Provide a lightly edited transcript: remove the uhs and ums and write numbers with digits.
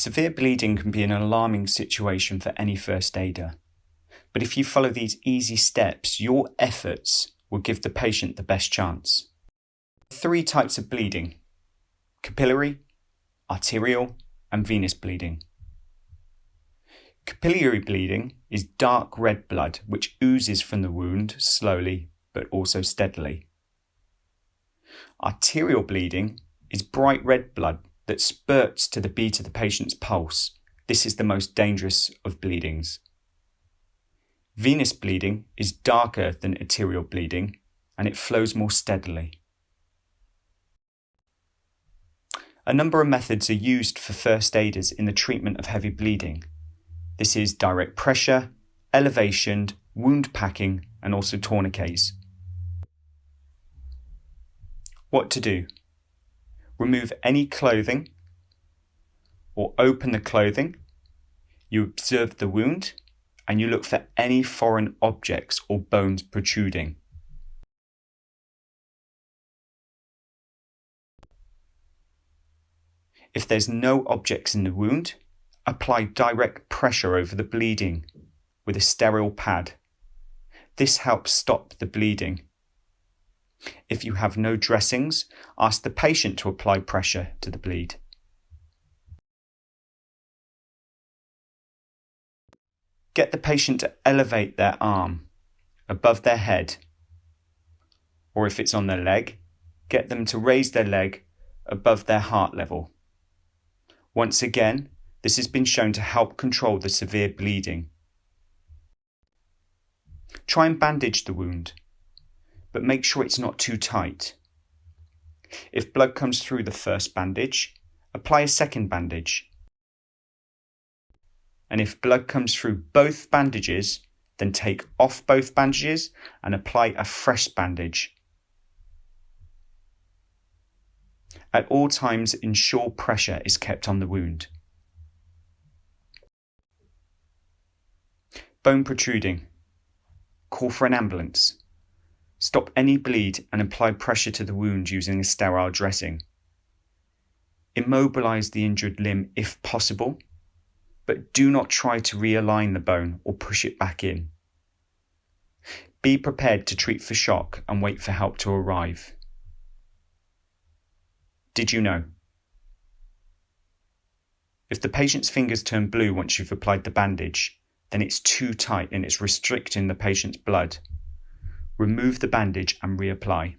Severe bleeding can be an alarming situation for any first aider, but if you follow these easy steps, your efforts will give the patient the best chance. 3 types of bleeding: capillary, arterial, and venous bleeding. Capillary bleeding is dark red blood which oozes from the wound slowly but also steadily. Arterial bleeding is bright red blood that spurts to the beat of the patient's pulse. This is the most dangerous of bleedings. Venous bleeding is darker than arterial bleeding and it flows more steadily. A number of methods are used for first aiders in the treatment of heavy bleeding. This is direct pressure, elevation, wound packing, and also tourniquets. What to do? Remove any clothing or open the clothing. You observe the wound and you look for any foreign objects or bones protruding. If there's no objects in the wound, apply direct pressure over the bleeding with a sterile pad. This helps stop the bleeding. If you have no dressings, ask the patient to apply pressure to the bleed. Get the patient to elevate their arm above their head, or if it's on their leg, get them to raise their leg above their heart level. Once again, this has been shown to help control the severe bleeding. Try and bandage the wound, but make sure it's not too tight. If blood comes through the first bandage, apply a second bandage. And if blood comes through both bandages, then take off both bandages and apply a fresh bandage. At all times, ensure pressure is kept on the wound. Bone protruding. Call for an ambulance. Stop any bleed and apply pressure to the wound using a sterile dressing. Immobilize the injured limb if possible, but do not try to realign the bone or push it back in. Be prepared to treat for shock and wait for help to arrive. Did you know? If the patient's fingers turn blue once you've applied the bandage, then it's too tight and it's restricting the patient's blood. Remove the bandage and reapply.